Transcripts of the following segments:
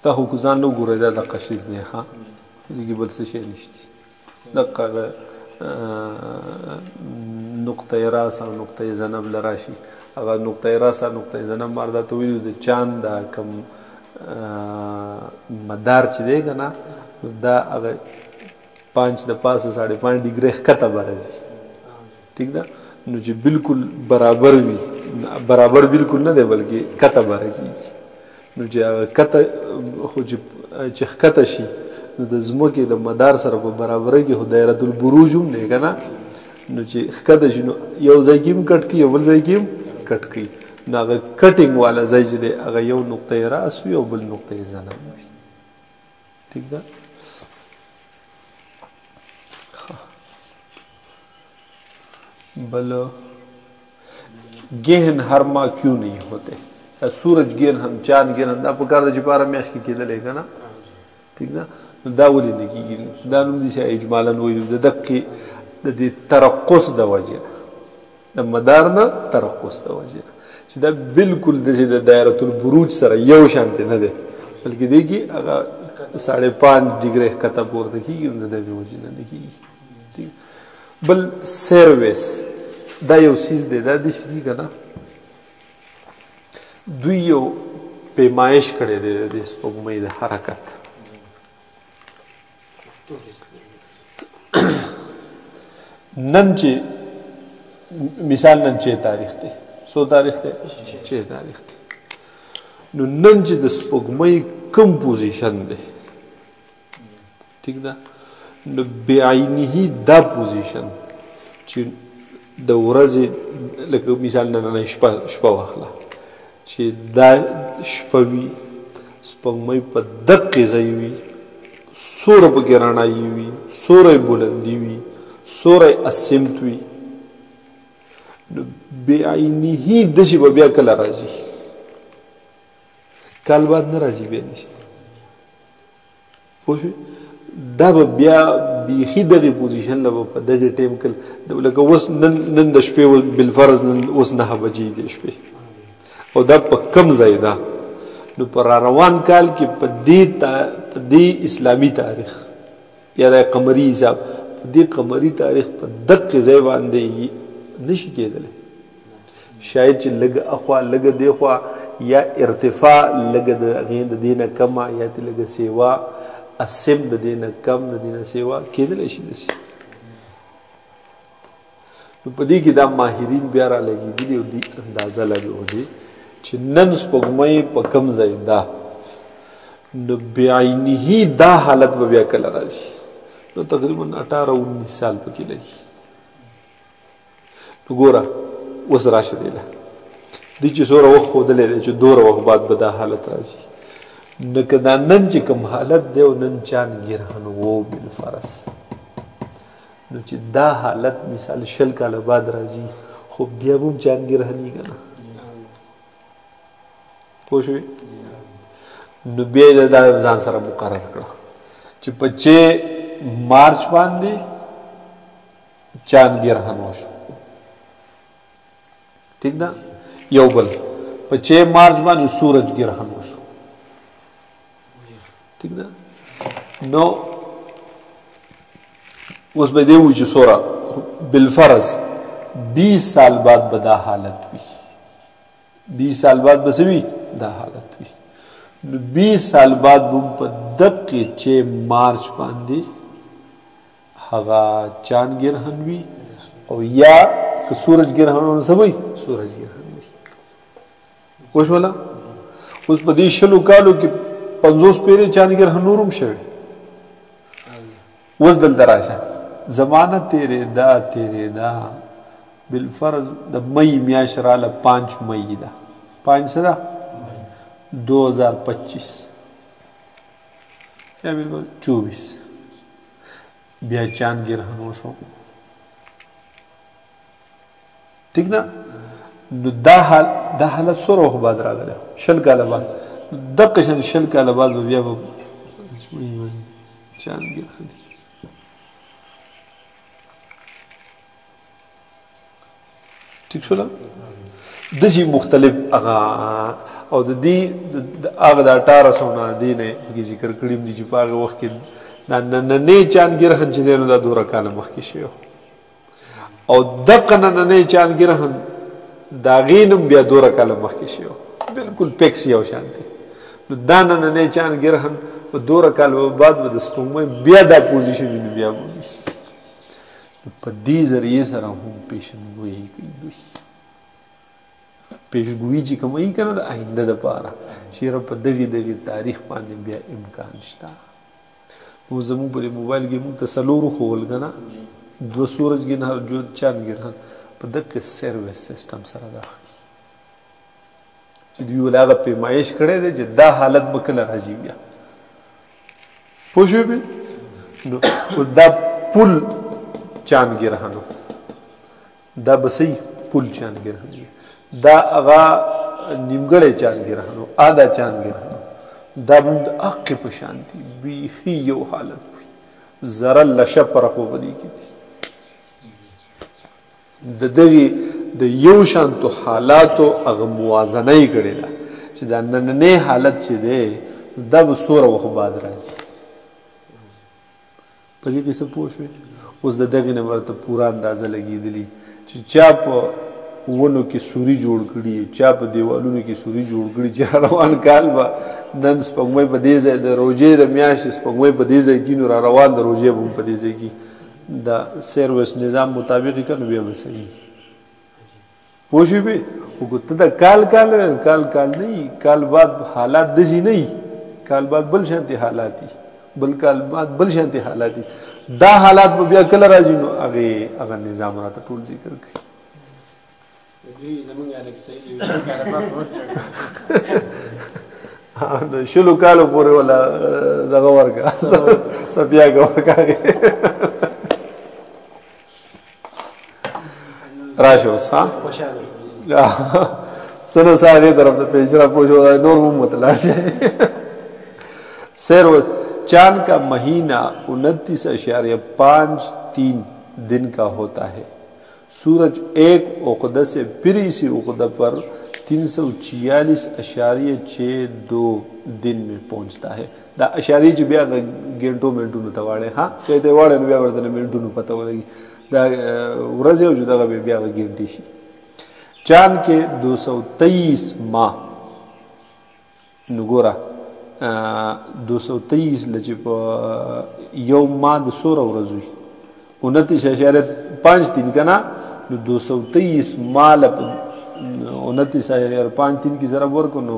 دا خو که ځان نه وګورئ دا دقه شیز دی ښه دې کې بل څه شی نشته دقه نقطه راس او نقطه ذنب له راشي هغه نقطه راس او نقطه ذنب مار دا ته ویلو د چاند دا کم مدار چې دی که نه دا هغه 5 د پاسه 5.5 ډیګرۍ ښکته به راځي ټیک ده نو چې بالکل برابر وي برابر بالکل نه دی بلکې کته به راکېږي نو چې هغه کته خو چې ښکته شي نو د ځمکې د مدار سره په برابره کې خو دایرة البروج هم دی که نه نو چې ښکته شي نو یو ځای کې هم کټ کړي یو بل ځای کې هم کټ کړي نو هغه کټینګ والا ځای چې دی هغه یو نقطه راس وي او بل نقطه ذنب وي ٹھیک ده بل گہن ہر ماہ کیوں نہیں ہوتے سورج گرہن چاند گرہن دا پکار دا چې باره میاشت کې کېدلی که نه ٹھیک ده نو دا ولې نه کېږي دا نوم داسې اجمالا ویلو د دقې د دې ترقص د وجې نه د مدار نه ترقص د وجې نه چې دا بالکل داسې د دایرة البروج سره یو شانتې نه دی بلکې دی کې هغه 5.5 ډیګرۍ ښکته پورته کېږي نو د دغې وجې نه نه کېږي بل سیرویس دا یو سیز دی دا داسې دي که نه دوی یو پیمایش کړی دی د سپوږمۍ د حرکت نن چې مثال نن 6 تاریخ دی څو تاریخ دی 6 تاریخ دی نو نن چې د سپوږمۍ کم پوزیشن دی ٹھیک ده نو بعینه دا پوزیشن چې د ورځې لکه مثال نن شپه واخله چې دا شپه وي سپوږمۍ په دقې ځای وي سوره پکې رڼایي وي سوری بلندي وي سوری اسمت وي نو بعینه داسې به بیا کله راځي کال بعد نه راځي بیا داسې پوه شوې دا به بیا بیخي دغې پوزیشن له به په دغې ټایم کې لکه اوس نن د شپې بالفرض نن اوس 9 بجې د شپې او دا په کم ځای ده نو په راروان کال کې په دې اسلامي تاریخ یا د قمري حساب په دې قمري تاریخ په دقې ځای باندې نشي کېدلی شاید چې لږ اخوا لږ دې خوا یا ارتفاع لږ د هغې د دې نه کمه یا ته لږ سیوا اسم د دې نه کم د دې نه سیوا کېدلی شي داسې نو په دې کې دا ماهرین بیا را لګېدلي او دې اندازه لګولې چې نن سپوږمۍ په کم ځای ده نو بعینه دا حالت به بیا کله راځي نو تقریبا 18-19 سال پکې لګي نو ګوره اوس راشه دی له دې چې څومره وخت ښودلی دی چې دومره وخت بعد به دا حالت راځي نو که دا نن چې کوم حالت دی او نن چاند ګرهن و بالفرض نو چې دا حالت مثال 20 کاله بعد راځي خو بیا به هم چاند ګرهني که نه پوه شوې نو بیا یې دا ځان سره مقرر کړه چې په 6 مارچ باندې چاند ګرهن وشو ٹھیک ده یو بل په 6 مارچ باندې سورج ګرهن وشو ٹھیک ده نو اوس به دی وي چې څومره بالفرض 20 سال بعد به دا حالت وي 20 سال بعد به څه وي دا حالت وي نو 20 سال بعد به په دقې 6 مارچ باندې هغه چاند ګرهن وي او یا که سورج ګرهن ونه څه وي سورج ګرهن وي وشوله اوس په دې 20 کالو کې 50 پیرې چاند ګرهن نور هم شوی اوس دلته راشه زمانه تیرې دا بالفرض د مئی میاشت راله 5 مئی ده 5 څه ده 2025 یا بالکل 24 بیا چاند ګرهن وشو ٹھیک ده نو دا حالت څومره وخت بعد راغلی 20 کاله بعد دقه شان 20 کاله بعد به بیا به چاند ګرهن ٹھیک شوله داسې مختلف هغه او د دې هغه د 1800 نه دې نه پکې ذکر کړي دي چې په هغه وخت کې دا نننۍ چاندګرهن چې دی نو دا 2 کاله مخکې شوی او دغه نننۍ چاندګرهن د هغې نوم بیا 2 کاله مخکې شوی بلکل پیکس یو شان دی نو دا نننۍ چاندګرهن په 2 کاله بعد به د سپوږمۍ بیا دا پوزیشن بیا وي په دې ذریعې سره هم پیشنګویي کوي دوی پیشګویي چې کوم یې کنه د آینده لپاره چې په دغه تاریخ باندې بیا امکان شته نو زموږ په موبایل کې موږ ته څلورو ښوول کنه 2 سورجګن هر جو چاندګرهن په دغه سروس سیستم سره داخلي چې دوی ولاغه پیمایش کړی دی چې دا حالت به کله راځي بیا پوه شوې به نو دا پل چاندګرهنو دا بسې پل چاندګرهنو دا هغه نیمګړی چاندګرهنو آدا چاندګرهنو دا موږ د حق په شان دي بیخي یو حالت وي ذره لشه فرق به دې کې د دغې د یو شانتو حالاتو هغه موازنه یې کړې ده چې دا نننی حالت چې دی دا به څومره وخت بعد راځي په دې کې څه پوه شوې اوس د دغې نه ورته پوره اندازه لګېدلي چې چا په ونو کې سوري جوړ کړي چا په دیوالونو کې سوري جوړ کړي چې روان کال به نن سپوږمۍ په دې ځای د روژې د میاشتې سپوږمۍ په دې ځای کې نو را روان د روژې به هم په دې ځای کې د سروس نظام مطابق یې کنو بیا به صحیح پوه شوې بې خو ته د کال نه وي کال بعد حالات داسې نه وي کال بعد بل شانتې حالات دي بل کال بعد بل شانتې حالات دي دا حالات به بیا کله راځي نو هغه نظام راته ټول ذکر کوي شلو کالو پورې ولا دغه ورکه سپیاګه ورکه راشه اوس ها سنه ساغه طرف ته پیشرا پوښو نور مو متلاړ شي سیر चांद का महीना 29.53 दिन का होता है सूरज एक उक़दा से फिर इसी उक़दा पर 346.62 दिन में पहुंचता है دا اشاری چې بیا ګنټو منټونو ته واړې ها چې ته واړې نو بیا ورته منټونو پته ولګي دا ورځ یو جو دغه بیا ګنټي شي चांद के 223 माह نو ګوره 223 لچې په یو ماه د 16 ورځې 29.53 کنا نو 223 ماه له 29.53 کی ضرب ورکو نو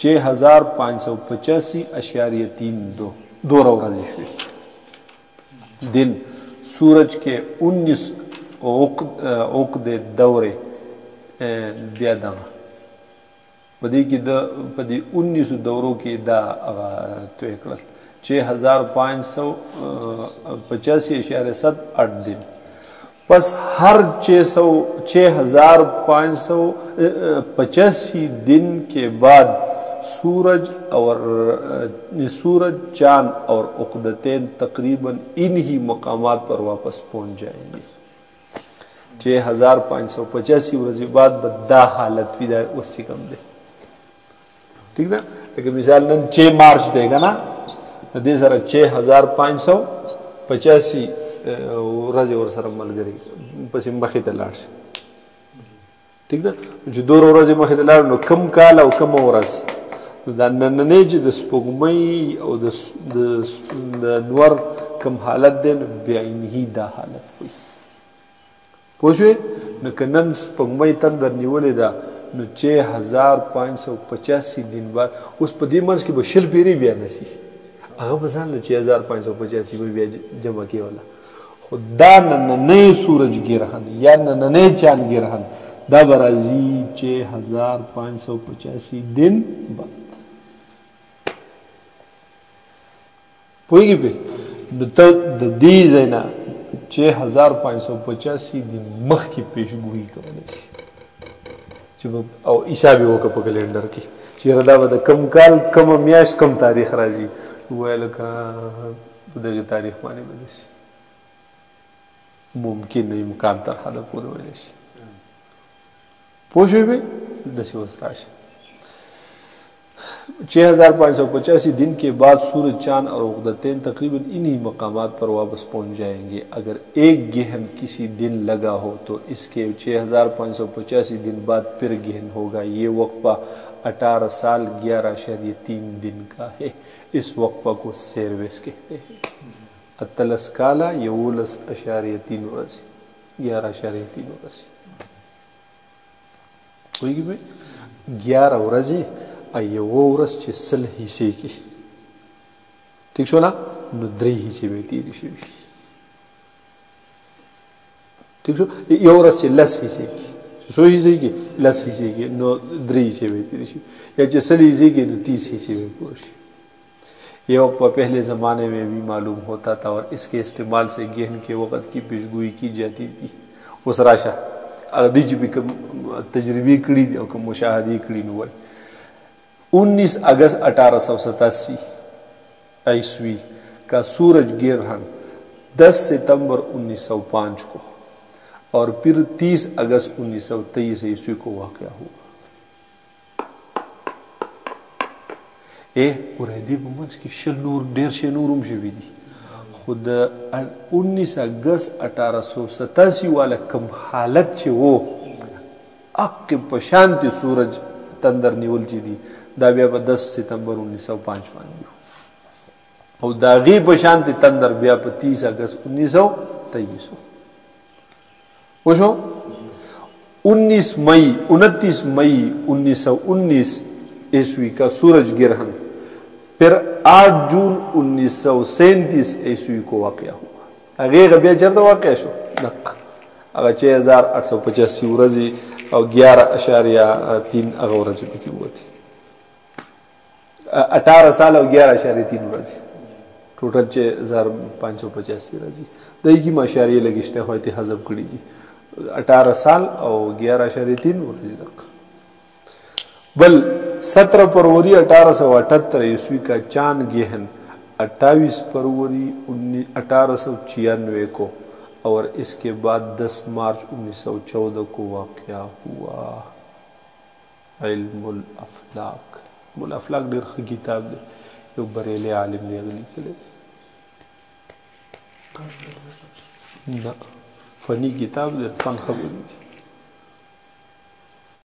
6585.32 دوره ورځې شوې दिन सूरज के 19 عقد دورې بیا دغه په دې کې د په دې 19 دورو کې دا توی کړل 6585.78 दिन پس हर 6585 दिन के बाद सूरज चांद और उक़दतैन तकरीबन इन्हीं मकामात पर वापस पहुंच जाएंगे 6585 ورځې بعد به دا حالت وي دا اوس چې کوم دی ٹھیک ده لکه مثال نن 6 مارچ دی که نه د دې سره 6585 ورځې ورسره ملګري پسې مخې ته لاړ شي ٹھیک ده چې 2 ورځې مخې ته لاړ نو کم کال او کم ورځ دا نننۍ چې د سپوږمۍ او د نور کم حالت دی نو بعینه دا حالت وي پوه شوې نو که نن سپوږمۍ تندر نیولې ده نو 6585 दिन بعد اوس په دې منځ کې به 20 پیرې بیا نشي هغه به ځان له 6585 به بیا جمع کېوله خو دا نننۍ سورجګرهن یا نننۍ چاندګرهن دا به راځي 6585 दिन بعد پوهېږې پې نو ته د دې ځای نه 6585 दिन مخکې پیشګویي کولی شي چې او حساب یې وکړه په کلنډر کې چېرې دا به د کم کال کمه میاشت کم تاریخ راځي وویل لکه په دغې تاریخ باندې به داسې ممکن د امکان تر حده پورې ویلی شي پوه شوې بې داسې اوس راشي 6585 दिन के बाद सूरज, चांद और उक़दतैन तकरीबन इन्हीं मकामात पर वापस पहुँच जाएंगे। अगर एक गिहन किसी दिन लगा हो तो इसके 6585 दिन बाद फिर गिहन होगा। ये वक्फा 18 साल 11.3 दिन का है। इस वक्फा को सेरवेस कहते हैं। अतलस काला 11.3 वर्ष 11.3 वर्ष कोई कि 11 वर्ष यो वर्ष چې سل حصے کې ٹھیک شو نا نو 3 حصے به تیر شي ٹھیک شو یو ورځ چې لس حصے کې سو حصے کې لس حصے کې نو 3 حصے به تیر شي یا چې سل حصے کې نو 30 حصے به پوره شي یہ وقت پہلے زمانے میں بھی معلوم ہوتا تھا اور اس کے استعمال سے گہن کے وقت کی پیشگوئی کی جاتی تھی اس راشا اغدی بھی تجربی کڑی اور مشاہدی کڑی نو 19 अगस्त 1887 ईस्वी का सूरज ग्रहण 10 सितंबर 1905 को और फिर 30 अगस्त 1923 ईस्वी को वाक़या हुआ। उरेदी बमंस की शलूर डेर शेनूरुम शवीदी खुद 19 अगस्त 1887 वाला कम हालत चे वो अक पशांति सूरज तंदर निवल ची दी دا بیا په 10 सितंबर 1905 باندې او دا غي په شانتي تندر بیا په 30 اگست 1923 وشو 29 मई 1919 ईस्वी का सूरज ग्रहण फिर 8 जून 1937 ईस्वी को वाक़या हुआ। هغه بیا چرته واقع شو هغه 6885 ورځې او 11.3 هغه ورځې کې وته 18 साल और 11.3 ورځې ټوټل 6585 ورځې دای کی ماشاریه لګشته هوته حساب کړی دي 18 साल और 11.3 ورځې دغه बल 17 फरवरी 1878 ईस्वी का चांद ग्रहण 28 फरवरी 1896 को और इसके बाद 10 मार्च 1914 को वाक़या हुआ। इल्मुल अफलाक मुल अफलाक ډېر ښه کتاب دی یو بریلی عالم دی هغه لیکلی نه فني کتاب دی فن خبرې دي